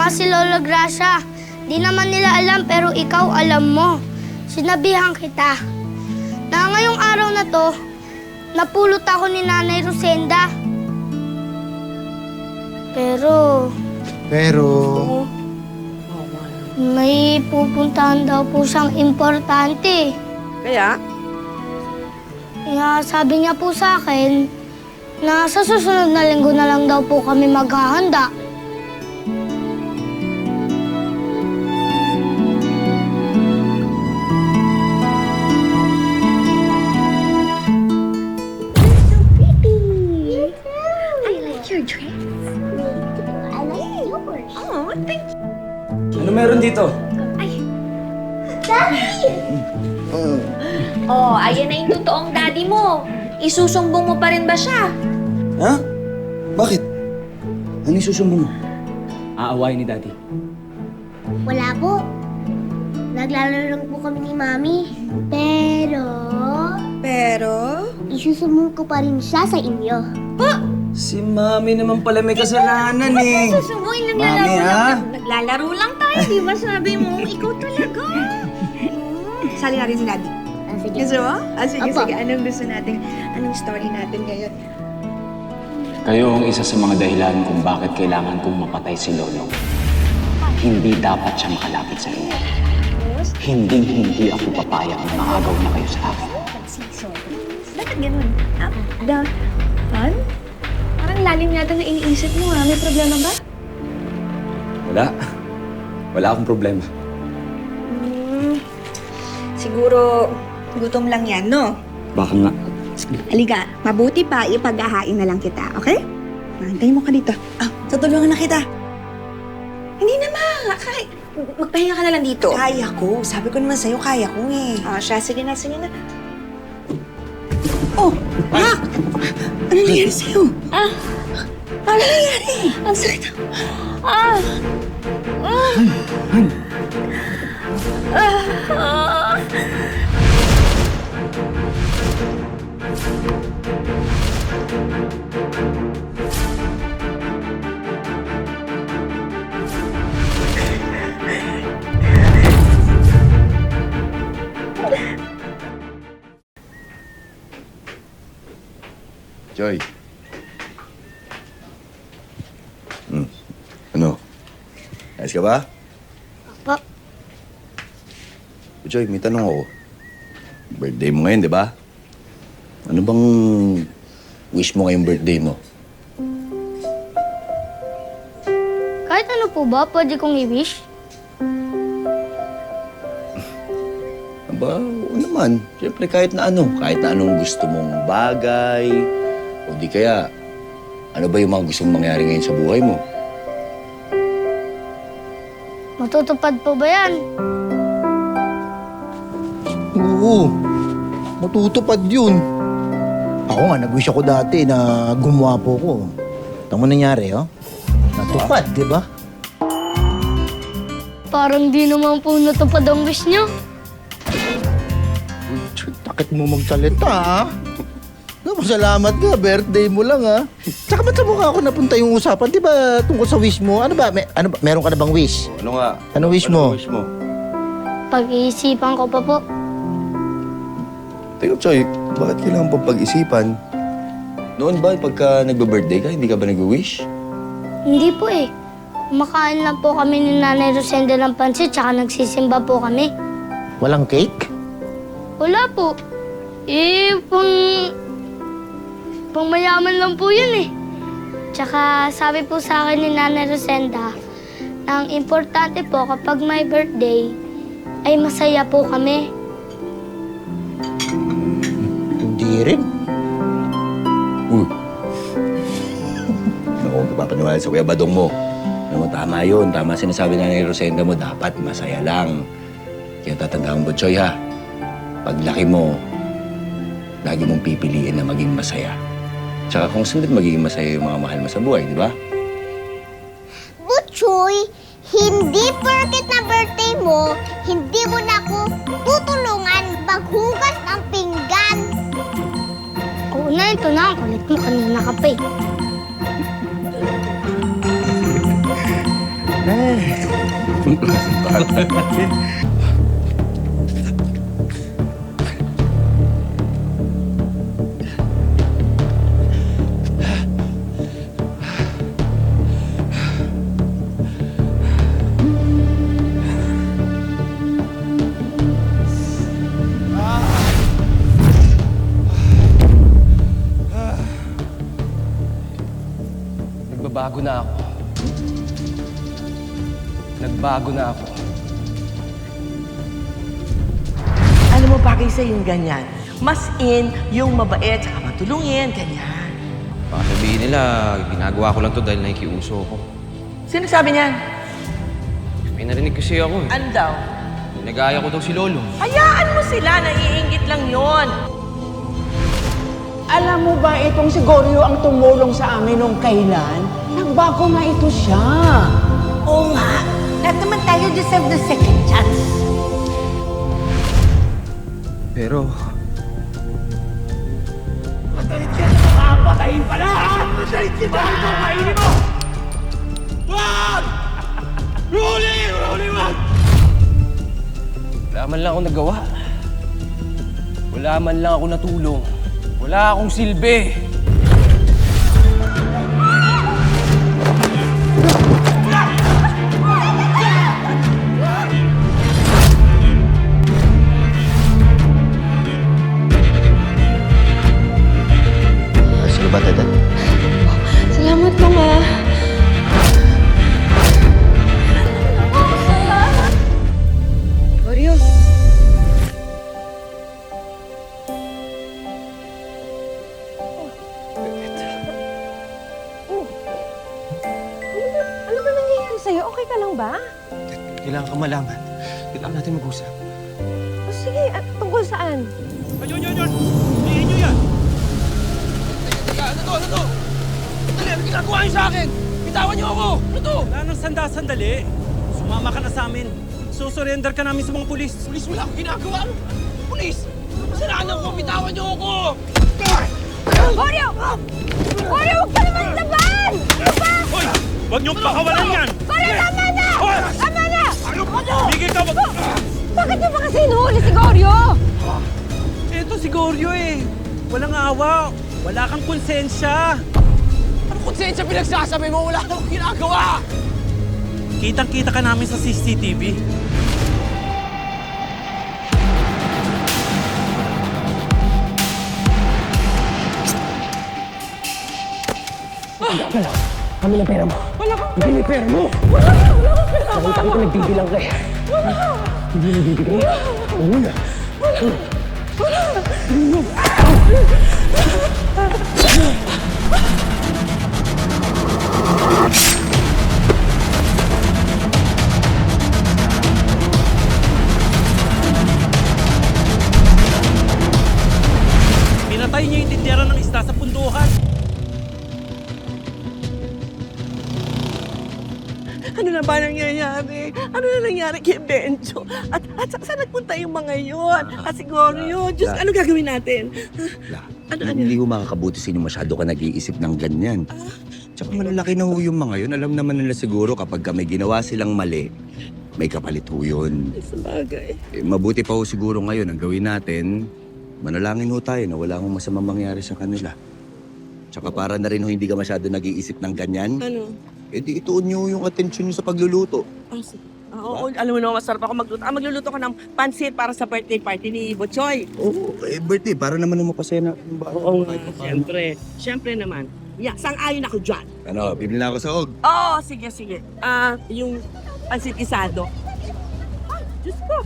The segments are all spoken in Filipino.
Tama si Lola Gracia. Di naman nila alam pero ikaw alam mo. Sinabihan kita na ngayong araw na to, napulot ako ni Nanay Rosenda. Pero may pupuntahan daw po siyang importante. Kaya? Kaya sabi niya po sa akin na sa susunod na linggo na lang daw po kami maghahanda. Ano meron dito? Oh, ayan na yung totoong daddy mo. Isusumbong mo pa rin ba siya? Ha? Bakit? Ano yung susumbong mo? Aawayin ni Daddy. Wala po. Naglalaro lang po kami ni Mami. Pero, isusumbong ko pa rin siya sa inyo. Si Mami naman pala may kasalanan eh. Susumbongin lang Mami, ha? Naglalaro lang tayo, di ba sabi mo? Ikaw talaga. Sali natin si Daddy. Sige. Gusto mo? Sige, Apo. sige. Anong gusto natin? Anong story natin ngayon? Kayo ang isa sa mga dahilan kung bakit kailangan kong mapatay si Lolo. Hindi dapat siya makalapit sa inyo. Hindi ako papayag na maagaw na kayo sa akin. Bakit ganun? Han? Parang lalim yata na iniisip mo, ha? May problema ba? Wala akong problema. Siguro, gutom lang yan, no? Baka nga. Halika, mabuti pa, ipaghahain na lang kita, okay? Antayin mo ka dito. Tutulungan na kita. Hindi na, ma. Magpahinga ka na lang dito. Kaya ko. Sabi ko naman sa'yo, kaya ko eh. Siya, sige na, sige na. Oh, Mak! Ano nangyari sa'yo? Ano nangyari? Ang sakit. Joy. Ano? Ayos ka ba? Opo. Joy, may tanong ako. Birthday mo ngayon, di ba? Ano bang wish mo ngayong birthday mo? Kahit ano po ba, pwede kong i-wish? Aba, oo naman. Siyempre, kahit na ano. Kahit na anong gusto mong bagay. O di kaya, ano ba yung mga gusto mong mangyari ngayon sa buhay mo? Matutupad po ba yan? Oo, matutupad yun. Ako nga, nag-wish ako dati na gumawa po ko. Ito mo nangyari, oh. Natupad, di ba? Parang di naman po natupad ang wish niyo. Takit mo magsalita, ha? Salamat ka, birthday mo lang, ha? Tsaka ba't sa mukha ako napunta yung usapan? Di ba tungkol sa wish mo? Ano ba? Meron ka na bang wish? Ano nga? Ano wish mo? Ano wish mo? Pag-iisipan ko pa po. Teka, Joy, bakit kailangan pa pag-isipan? Noon ba, pagka nagbe-birthday ka, hindi ka ba nag-wish? Hindi po eh. Kumakain lang po kami ni Nanay Rosenda ng pansit tsaka nagsisimba po kami. Walang cake? Wala po. Pang mayaman lang po yun eh. Tsaka sabi po sa akin ni Nanay Rosenda, ang importante po kapag may birthday, ay masaya po kami. Hindi rin. Ako, napapaniwala sa Kuya Badong mo. Alam mo, tama yun. Tama sinasabi na ni Rosenda mo, dapat masaya lang. Kaya tatandaan mo, Choy, ha? Paglaki mo, lagi mong pipiliin na maging masaya. Tsaka kung saan din magiging masaya yung mga mahal mo sa buhay, di ba? Butchoy, hindi porket na birthday mo, hindi mo na ako tutulungan maghugas ng pinggan. Oo na, ito na. Ang kulit mo kanina ka pa eh. Nagbabago na ako. Nagbago na ako. Alam mo, bagay sa yung ganyan. Mas in yung mabait, saka matulungin, ganyan. Baka sabihin nila, ginagawa ko lang to dahil nakikiuso ko. Sino sabi niyan? May narinig kasi ako eh. Ano daw? Nag-aaya ko daw si Lolo. Hayaan mo sila, naiinggit lang yon. Alam mo ba itong si Goryo ang tumulong sa amin nung kailan? Nagbago na ito siya. Oo nga. Lahat naman tayo deserve the second chance. Pero... Wala man lang ako nagawa. Wala man lang ako natulong. Wala akong silbi. Sino ba, Tete? Salamat po nga. Goryo. Ano ba nangyayari sa'yo? Okay ka lang ba? Kailangan ka malaman. Kailangan natin mag-usap. O sige, tungkol saan? Ayun! Tingin nyo yan! Ano to? Dali, ano ginagawa niyo sa akin? Bitawan niyo ako! Ano to? Wala nang sandali. Sumama ka na sa amin. Susurrender ka namin sa mga pulis. Pulis, wala akong ginagawa! Pulis! Kasalanan ko! Bitawan niyo ako! Goryo! Goryo, huwag ka naman laban! Ano ba? Hoy! Huwag niyong pakawalan yan! Goryo, tama na! Hoy! Tama na! Bigay ka! Bakit niyo ba kasi hinuhuli si Goryo? Ito si Goryo eh. Walang awa. Wala kang konsensya. Ano konsensya pinagsasabi mo? Wala akong ginagawa! Kitang-kita ka namin sa CCTV. Kami ng pera mo. Wala kang pera. Hindi may pera mo. Wala akong pera. Nakita ko nagbibilang ka eh. Hindi mo bibigay. Wala. Pinatay niya yung tindera ng isda sa punduhan. Ano na ba nangyayari? Ano na nangyari kay Benjo? At saan nagpunta yung mga yun? At si Goryo? Diyos, ano gagawin natin? Hindi ko makakabuti sino masyado ka nag-iisip ng ganyan. Tsaka malalaki na ho yung mga yun. Alam naman nila siguro kapag may ginawa silang mali, may kapalit ho yun. Sa bagay. Mabuti pa ho siguro ngayon ang gawin natin, manalangin ho tayo na wala akong masamang mangyari sa kanila. Tsaka para na rin ho hindi ka masyado nag-iisip ng ganyan. Ano? Eh di ituon nyo yung atensyon nyo sa pagluluto. Oo, alam mo naman, masarap ako magluto. Magluluto ko ng pansit para sa birthday party ni Butchoy. Oo, birthday. Para naman mapasaya na. Oo nga, siyempre. Siyempre naman. Yeah, sang-ayon ako dyan. Ano, bibili na ako sa og. Oo, sige. Yung pansit isado. Diyos ko.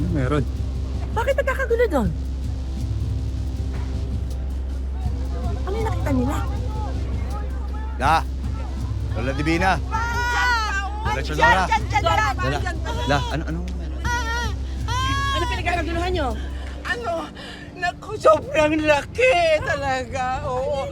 Ano meron? Bakit nagkakagulo doon? Ano yung nakita nila? La! Lola Divina! Lola Chodora! La, ano meron? Ano pinagkakaguluhan nyo? Naku, sobrang laki talaga. Oo.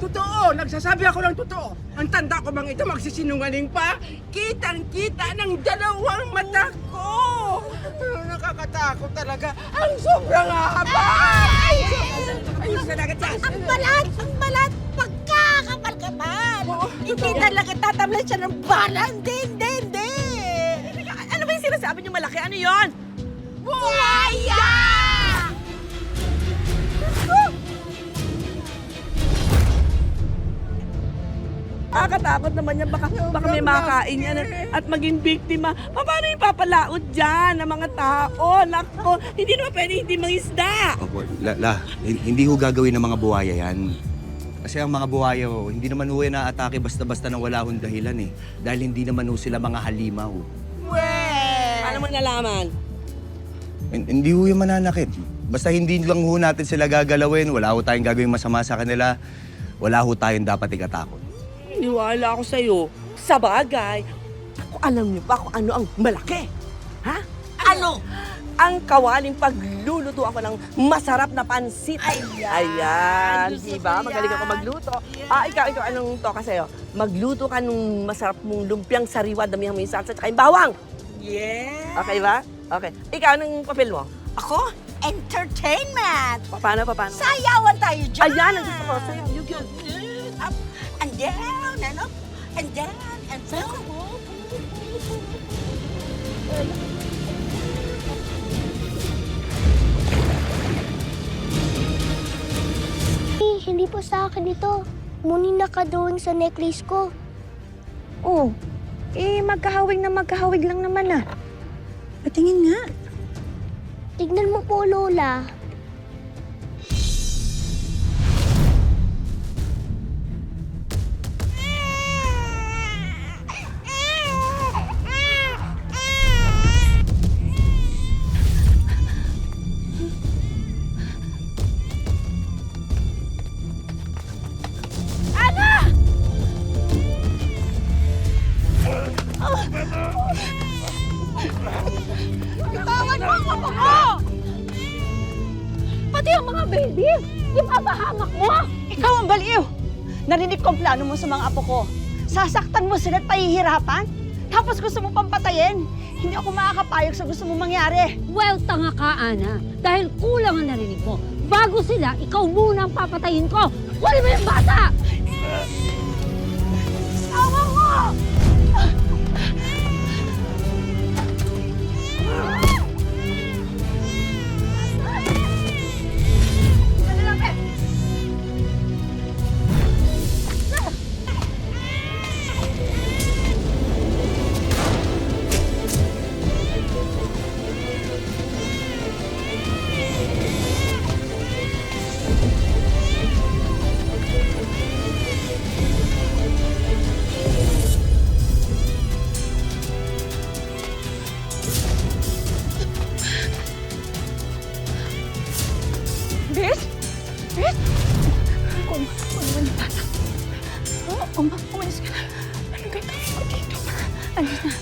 Totoo, nagsasabi ako ng totoo. Ang tanda ko bang ito magsisinungaling pa? Kitang-kita ng dalawang mata ko. Nakakatakot talaga. Ang sobrang haba. Ayos na agad siya. Ang balat! Pagkakapal ka pa! talaga tatamlan siya ng bala. Hindi. Ano ba yung sinasabi niyo malaki? Ano yon? Buhaya! Nakakatakot naman yan. Baka may makain yan at maging biktima. Paano yung papalaot dyan ng mga tao? Nako, hindi naman pwede hindi mangisda. Opo, hindi ho gagawin ng mga buhaya yan. Kasi ang mga buhaya ho, hindi naman ho yan naatake basta-basta nang wala hong dahilan eh. Dahil hindi naman ho sila mga halimaw. Paano mo nalaman? Hindi ho yung mananakit. Basta hindi lang ho natin sila gagalawin, wala ho tayong gagawin masama sa kanila, wala ho tayong dapat ikatakot. Niwala ako sa'yo. Sa bagay, alam niyo ba kung ano ang malaki? Ha? Ano? Ang kawaling pagluluto ako ng masarap na pansit. Ayan. Diba? Magaling ako magluto. Ikaw, anong to sa'yo? Magluto ka nung masarap mong lumpiang sariwa, damihan mo yung salsa, tsaka yung bawang. Yeah. Okay ba? Okay. Ikaw, anong papel mo? Ako? Entertainment! Paano? Sayawan tayo dyan! Ayan, ang gusto ko. Sayaw. You go. Up and down and up and down and down. Hindi po sa akin ito. Muni ka doon sa necklace ko. Oh, magkahawig lang naman ah. Patingin nga. Tignan mo po, Lola. Bitawan mo ang apo ko! Pati ang mga baby! Ipapahamak mo! Ikaw ang baliw! Narinig ko ang plano mo sa mga apo ko. Sasaktan mo sila at pahihirapan? Tapos gusto mo pampatayin? Hindi ako makakapayag sa gusto mong mangyari. Well, tanga ka, Ana. Dahil kulang ang narinig mo. Bago sila, ikaw muna ang papatayin ko. Kunin mo yung bata! Sawa mo! Umalis ka na. Anong gagawin ko dito? Alis na.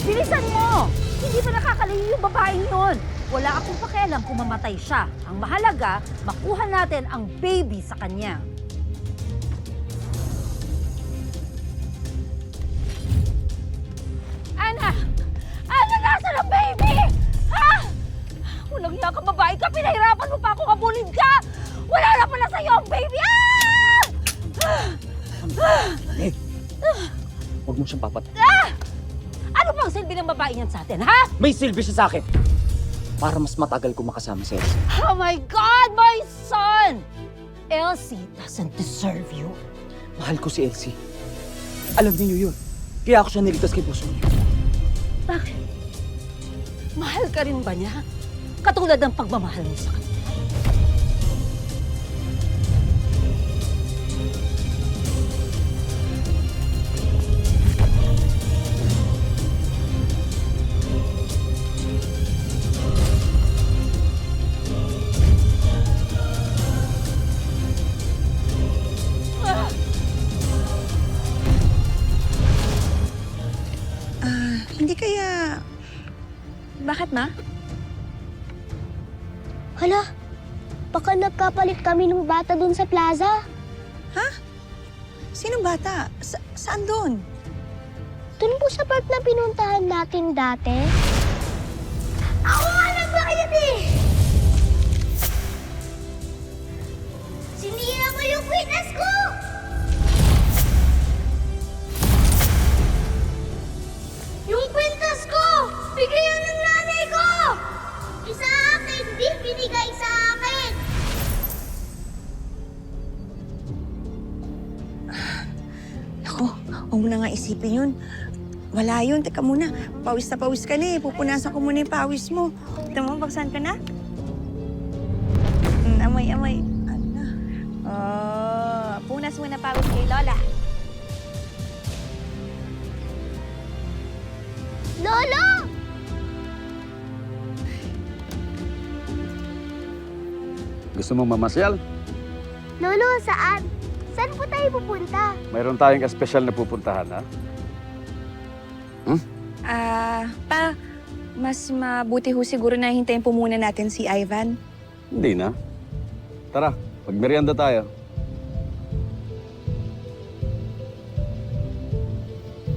Bilisan mo! Hindi pa nakakalayo yung babaeng yun. Wala akong pakialam kung mamatay siya. Ang mahalaga, makuha natin ang baby sa kanya. Ana! Ana, nasa ang baby? Ha? Walang iya ka, babae ka. Pinahirapan mo pa ako, kabulid ka. Wala na pala sa'yo ang baby. Hey! Huwag mo siyang papatay. Ano bang silbi ng babae niyan sa atin, ha? May silbi siya sa akin. Para mas matagal ko makasama si Elsie. Oh my God, my son! Elsie doesn't deserve you. Mahal ko si Elsie. Alam niyo yun. Kaya ako siya niligtas kay puso niyo. Bakit? Mahal ka rin ba niya? Katulad ng pagmamahal mo sa kanya. Hindi kaya... Bakit, Ma? Hala, baka nagkapalit kami ng bata doon sa plaza. Ha? Sinong bata? Saan doon? Doon po sa park na pinuntahan natin dati. Ako nga Daddy! Sinira mo yung kwintas ko! Yung kwintas ko! Bigayan ng nanay ko! Isa akin, di binigay sa akin! Ako, huwag mo na nga isipin yun. Wala yun. Teka muna. Pawis na pawis ka na eh. Pupunasan ko muna yung pawis mo. Ito mo, baksan ka na? Amoy, amoy. Ano? Oh, punas mo na pawis kay Lola. Lolo! Gusto mong mamasyal? Lolo, saan? Saan po tayo pupunta? Mayroon tayong espesyal na pupuntahan, ha? Pa, mas mabuti ho siguro na hintayin po muna natin si Ivan. Hindi na. Tara, magmerienda tayo.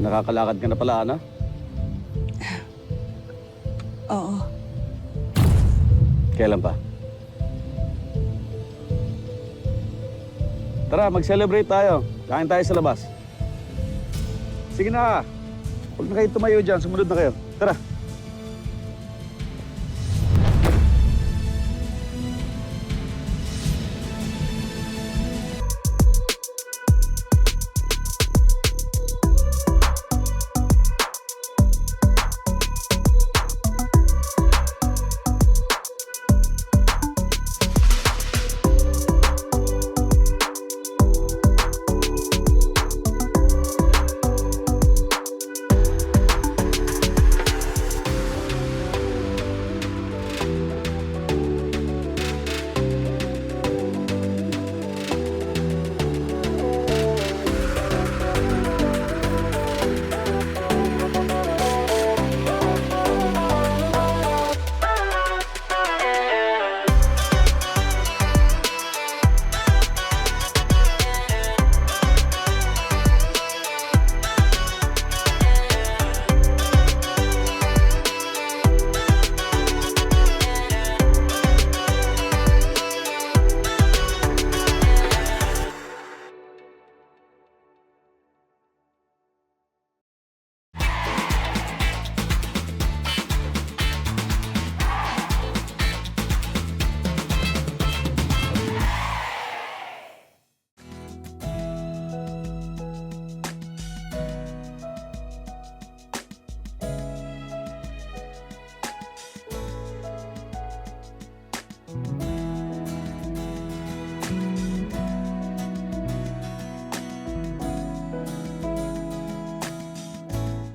Nakakalakad ka na pala, Ana? Oo. Kailan pa? Tara, mag-celebrate tayo. Kain tayo sa labas. Sige na. Huwag na kayo tumayo dyan. Sumunod na kayo. Tara.